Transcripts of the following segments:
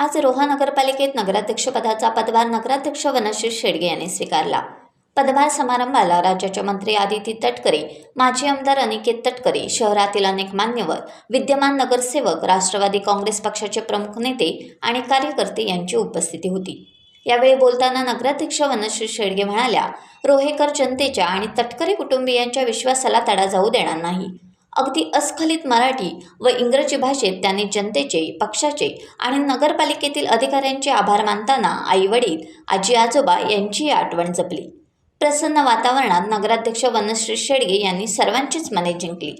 आज रोहा नगरपालिकेत नगराध्यक्षपदाचा पदभार नगराध्यक्ष वनश्री शेडगे यांनी स्वीकारला। पदभार समारंभाला राज्याचे मंत्री आदिती तटकरे, माजी आमदार अनिकेत तटकरे, शहरातील अनेक मान्यवर, विद्यमान नगरसेवक, राष्ट्रवादी काँग्रेस पक्षाचे प्रमुख नेते आणि कार्यकर्ते यांची उपस्थिती होती। यावेळी बोलताना नगराध्यक्ष वनश्री शेडगे म्हणाल्या, रोहेकर जनतेच्या आणि तटकरे कुटुंबियांच्या विश्वासाला तडा जाऊ देणार नाही। अगदी अस्खलित मराठी व इंग्रजी भाषेत त्यांनी जनतेचे, पक्षाचे आणि नगरपालिकेतील अधिकाऱ्यांचे आभार मानताना आई-वडील, आजी-आजोबा यांची आठवण जपली। प्रसन्न वातावरणात नगराध्यक्ष वनश्री शेडगे यांनी सर्वांचीच मने जिंकली।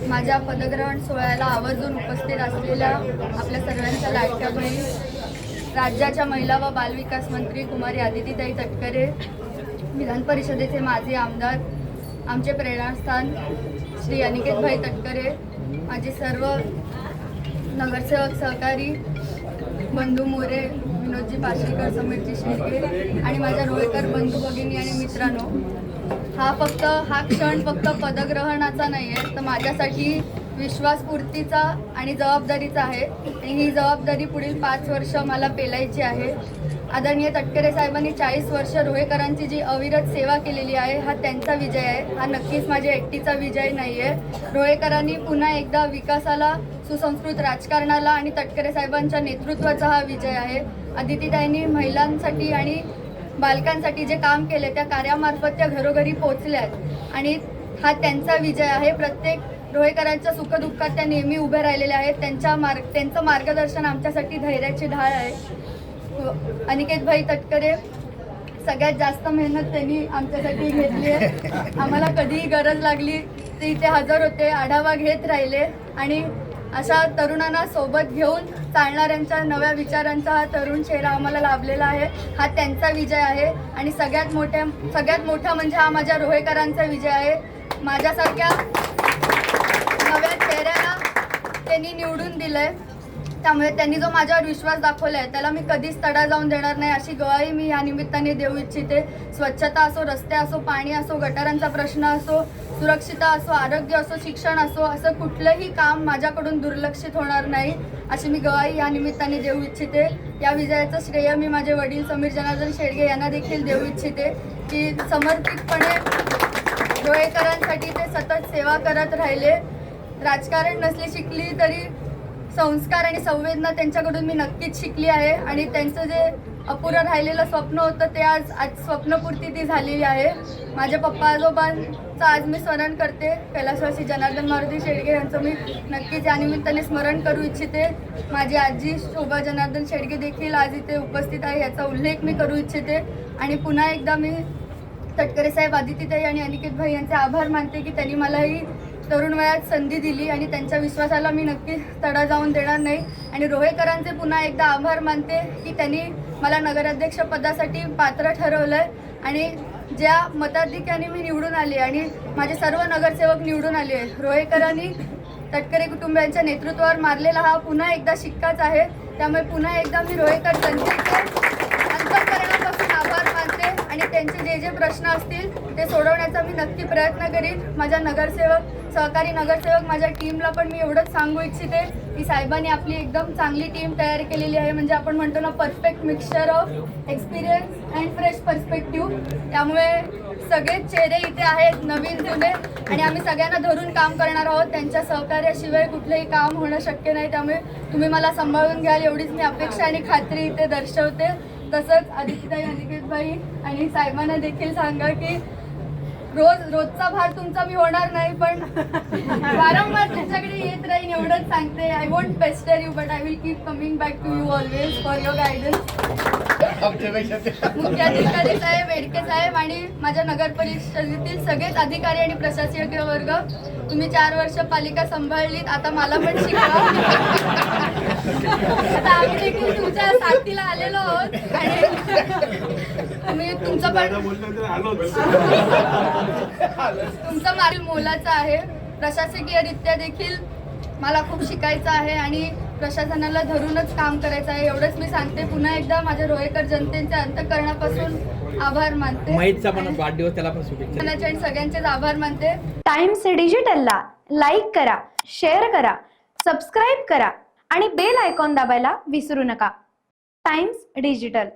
माझ्या पदग्रहण सोहळ्याला आवर्जून उपस्थित असलेल्या आपल्या सर्वांच्या लाडक्या बहीण, राज्याच्या महिला व बालविकास मंत्री कुमारी आदितीताई तटकरे, विधान परिषदेचे माजी आमदार, आमचे प्रेरणास्थान श्री अनिकेतभाई तटकरे, माझे सर्व नगरसेवक, सहकारी, बंधू मोरे, विनोदजी पाशीकर, समीरजी शेडगे आणि माझ्या रोहेकर बंधू भगिनी आणि मित्रांनो, हा क्षण फक्त पदग्रहणाचा नाही आहे, तर माझ्यासाठी विश्वासपूर्तीचा आणि जबाबदारीचा आहे। आणि ही जबाबदारी पुढील 5 वर्ष मला पेलायची आहे। आदरणीय तटकरे साहेबांनी 40 वर्ष रोहेकरांची जी अविरत सेवा केलेली आहे, हा त्यांचा विजय आहे, हा नक्कीच माझ्या एकटीचा विजय नाही आहे। रोहेकरांनी पुन्हा एकदा विकासाला, सुसंस्कृत राजकारणाला आणि तटकरे साहेबांच्या नेतृत्वाचा हा विजय आहे। आदितीताईंनी महिलांसाठी आणि बालकांसाठी जे काम केले त्या कार्यामार्फत त्या घरोघरी पोहोचल्यात आणि हा त्यांचा विजय आहे। प्रत्येक रोहेकरांच्या सुखदुःखात त्या नेहमी उभे राहिलेल्या आहेत। त्यांचं मार्गदर्शन आमच्यासाठी धैर्याची ढाळ आहे। अनिकेतभाई तटकरे, सगळ्यात जास्त मेहनत त्यांनी आमच्यासाठी घेतली आहे। आम्हाला कधीही गरज लागली ते इथे हजर होते, आढावा घेत राहिले आणि अशा तरुणांना सोबत घेऊन चालणाऱ्यांच्या नव्या विचारांचा हा तरुण चेहरा आम्हाला लाभलेला आहे, हा त्यांचा विजय आहे। आणि सगळ्यात मोठा म्हणजे हा माझ्या रोहेकरांचा विजय आहे। माझ्यासारख्या नव्या चेहऱ्याला त्यांनी निवडून दिलंय, त्यामुळे त्यांनी जो माझ्यावर विश्वास दाखवला आहे त्याला मी कधीच तडा जाऊन देणार नाही, अशी ग्वाही मी या निमित्ताने देऊ इच्छिते। स्वच्छता असो, रस्ते असो, पाणी असो, गटारांचा प्रश्न असो, सुरक्षितता असो, आरोग्य असो, शिक्षण असो, असं कुठलंही काम माझ्याकडून दुर्लक्षित होणार नाही, अशी मी ग्वाही या निमित्ताने देऊ इच्छिते। या विजयाचं श्रेय मी माझे वडील समीर जनार्दन शेडगे यांना देखील देऊ इच्छिते, की समर्पितपणे रोहेकरांसाठी ते सतत सेवा करत राहिले। राजकारण नसली शिकली तरी संस्कार आणि संवेदना त्यांच्याकडून मी नक्कीच शिकली आहे आणि त्यांचं जे अपुरं राहिलेलं स्वप्न होतं ते आज स्वप्नपूर्ती ती झालेली आहे। माझ्या पप्पा आजोबांचं आज मी स्मरण करते, कैलासवासी जनार्दन मारुती शेडगे यांचं मी नक्कीच या निमित्ताने स्मरण करू इच्छिते। माझी आजी शोभा जनार्दन शेडगे देखील आज इथे उपस्थित आहे, याचा उल्लेख मी करू इच्छिते। आणि पुन्हा एकदा मी तटकरे साहेब, आदितीताई आणि अनिकेतभाई यांचे आभार मानते की त्यांनी मला ही तरुण वयात संधी दिली आणि त्यांच्या विश्वासाला मी नक्की तडा जाऊन देणार नाही। आणि रोहेकरांचे पुन्हा एकदा आभार मानते की त्यांनी मला नगराध्यक्ष पदासाठी पात्र ठरवलंय आणि ज्या मताधिक्याने मी निवडून आले आणि माझे सर्व नगरसेवक निवडून आले, रोहेकरांनी तटकरे कुटुंबियांच्या नेतृत्वावर मारलेला हा पुन्हा एकदा शिक्काच आहे। त्यामुळे पुन्हा एकदा मी रोहेकर जनतेचे अंतःकरणापासून आभार मानते आणि त्यांचे जे प्रश्न असतील ते सोडवण्याचा मी नक्की प्रयत्न करीन। माझ्या नगरसेवक, सहकारी नगरसेवक, माझ्या टीमला पण मी एवढंच सांगू इच्छिते की साहेबांनी आपली एकदम चांगली टीम तयार केलेली आहे, म्हणजे आपण म्हणतो ना, perfect mixture of experience and fresh perspective. त्यामुळे सगळेच चेहरे इथे आहेत, नवीन जुने, आणि आम्ही सगळ्यांना धरून काम करणार आहोत। त्यांच्या सहकार्याशिवाय कुठलंही काम होणं शक्य नाही, त्यामुळे तुम्ही मला सांभाळून घ्याल एवढीच मी अपेक्षा आणि खात्री इथे दर्शवते। तसंच आदित्यताई अनिकेतभाई आणि साहेबांना देखील सांगा की रोजचा भार तुमचा मी होणार नाही, पण वारंवार तुमच्याकडे येत राहीन एवढंच सांगते. I won't pester you but I will keep coming back to you always for your guidance. मुख्याधिकारी साहेब, वेडके साहेब आणि माझ्या नगर परिषदेतील सगळेच अधिकारी आणि प्रशासकीय वर्ग, तुम्ही 4 वर्ष पालिका सांभाळलीत, आता मला पण शिकवा. आता आम्ही देखील तुमच्या साथीला आलेलो आहोत आणि तुम्ही तुमचं मागील मोलाचं आहे. प्रशासकीयरित्या देखील मला खूप शिकायचं आहे आणि प्रशासनाला धरूनच काम करायचं आहे, एवढंच मी सांगते. पुन्हा एकदा माझ्या रोहेकर जनतेच्या अंतःकरणापासून आभार मानते. माहीतचा पण वाढदिवस, त्याला पण शुभेच्छा. आणि सगळ्यांचेच आभार मानते. टाइम्स डिजिटलला लाईक करा, शेअर करा, सबस्क्राईब करा आणि बेल आयकॉन दाबायला विसरू नका. Times digital.